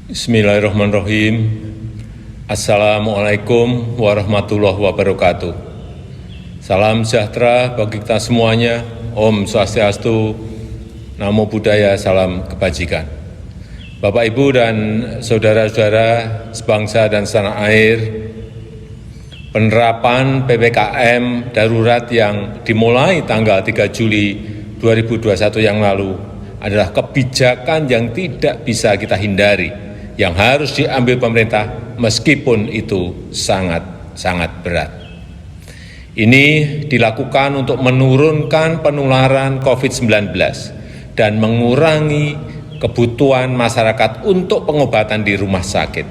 Bismillahirrahmanirrahim. Assalamualaikum warahmatullahi wabarakatuh. Salam sejahtera bagi kita semuanya. Om Swastiastu, Namo Buddhaya, salam kebajikan. Bapak, Ibu, dan saudara-saudara sebangsa dan setanah air, penerapan PPKM darurat yang dimulai tanggal 3 Juli 2021 yang lalu adalah kebijakan yang tidak bisa kita hindari, yang harus diambil pemerintah meskipun itu sangat berat. Ini dilakukan untuk menurunkan penularan COVID-19 dan mengurangi kebutuhan masyarakat untuk pengobatan di rumah sakit,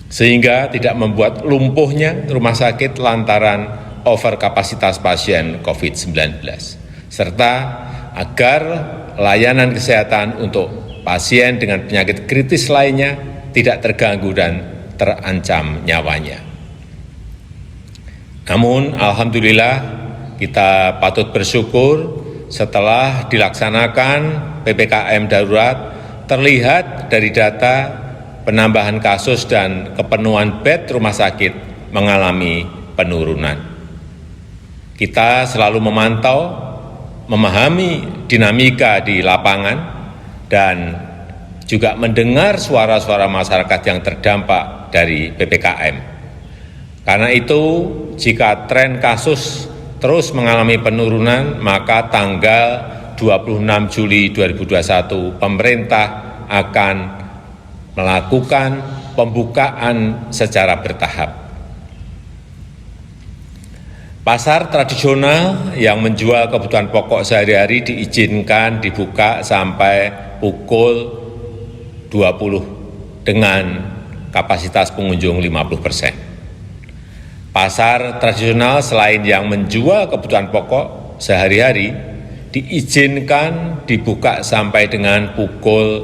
sehingga tidak membuat lumpuhnya rumah sakit lantaran overkapasitas pasien COVID-19, serta agar layanan kesehatan untuk pasien dengan penyakit kritis lainnya tidak terganggu dan terancam nyawanya. Namun, alhamdulillah, kita patut bersyukur setelah dilaksanakan PPKM darurat, terlihat dari data penambahan kasus dan kepenuhan bed rumah sakit mengalami penurunan. Kita selalu memantau, memahami dinamika di lapangan, dan juga mendengar suara-suara masyarakat yang terdampak dari PPKM. Karena itu, jika tren kasus terus mengalami penurunan, maka tanggal 26 Juli 2021 pemerintah akan melakukan pembukaan secara bertahap. Pasar tradisional yang menjual kebutuhan pokok sehari-hari diizinkan dibuka sampai pukul 20 dengan kapasitas pengunjung 50%. Pasar tradisional selain yang menjual kebutuhan pokok sehari-hari diizinkan dibuka sampai dengan pukul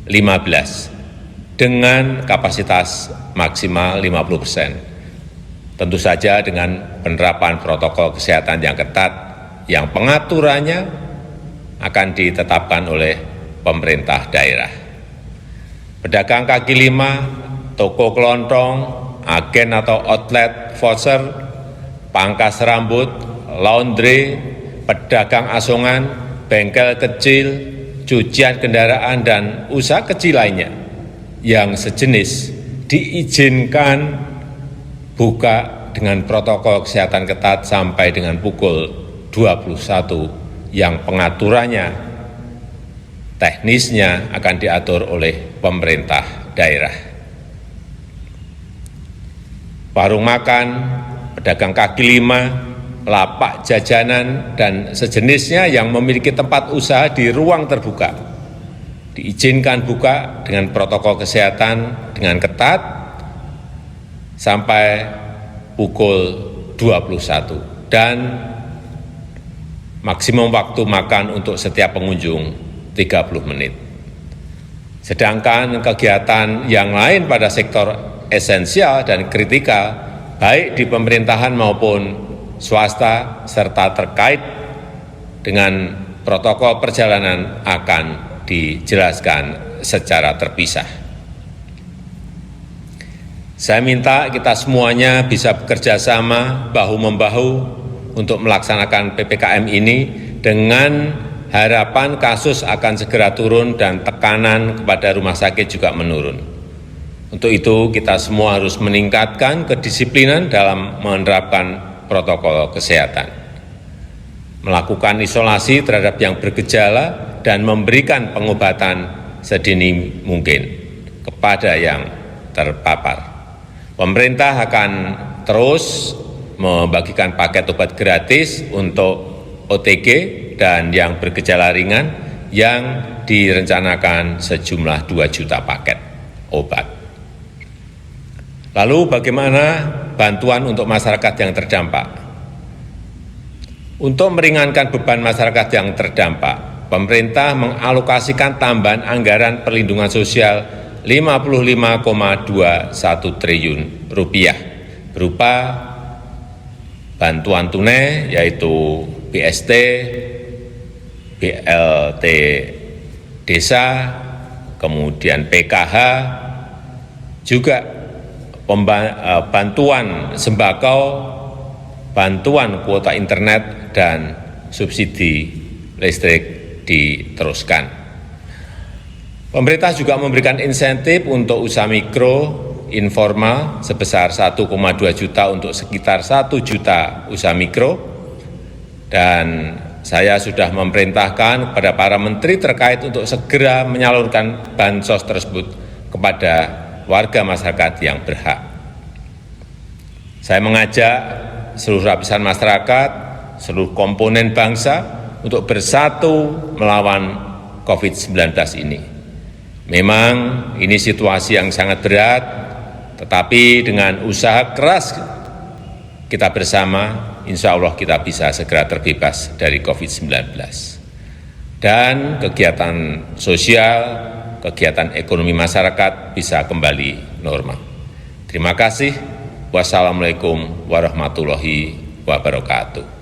15 dengan kapasitas maksimal 50%. Tentu saja dengan penerapan protokol kesehatan yang ketat, yang pengaturannya akan ditetapkan oleh pemerintah daerah. Pedagang kaki lima, toko kelontong, agen atau outlet voucher, pangkas rambut, laundry, pedagang asongan, bengkel kecil, cucian kendaraan, dan usaha kecil lainnya yang sejenis diizinkan buka dengan protokol kesehatan ketat sampai dengan pukul 21 yang pengaturannya teknisnya akan diatur oleh pemerintah daerah. Warung makan, pedagang kaki lima, lapak jajanan, dan sejenisnya yang memiliki tempat usaha di ruang terbuka diizinkan buka dengan protokol kesehatan dengan ketat sampai pukul 21 dan maksimum waktu makan untuk setiap pengunjung 30 menit. Sedangkan kegiatan yang lain pada sektor esensial dan kritikal baik di pemerintahan maupun swasta serta terkait dengan protokol perjalanan akan dijelaskan secara terpisah. Saya minta kita semuanya bisa bekerja sama bahu-membahu untuk melaksanakan PPKM ini dengan harapan kasus akan segera turun dan tekanan kepada rumah sakit juga menurun. Untuk itu kita semua harus meningkatkan kedisiplinan dalam menerapkan protokol kesehatan, melakukan isolasi terhadap yang bergejala dan memberikan pengobatan sedini mungkin kepada yang terpapar. Pemerintah akan terus membagikan paket obat gratis untuk OTG dan yang bergejala ringan yang direncanakan sejumlah 2 juta paket obat. Lalu bagaimana bantuan untuk masyarakat yang terdampak? Untuk meringankan beban masyarakat yang terdampak, pemerintah mengalokasikan tambahan anggaran perlindungan sosial Rp55,21 triliun berupa bantuan tunai yaitu BST, BLT Desa, kemudian PKH, juga bantuan sembako, bantuan kuota internet, dan subsidi listrik diteruskan. Pemerintah juga memberikan insentif untuk usaha mikro informal sebesar 1,2 juta untuk sekitar 1 juta usaha mikro, dan saya sudah memerintahkan kepada para menteri terkait untuk segera menyalurkan bansos tersebut kepada warga masyarakat yang berhak. Saya mengajak seluruh lapisan masyarakat, seluruh komponen bangsa untuk bersatu melawan COVID-19 ini. Memang ini situasi yang sangat berat, tetapi dengan usaha keras kita bersama, insya Allah kita bisa segera terbebas dari COVID-19. Dan kegiatan sosial, kegiatan ekonomi masyarakat bisa kembali normal. Terima kasih. Wassalamualaikum warahmatullahi wabarakatuh.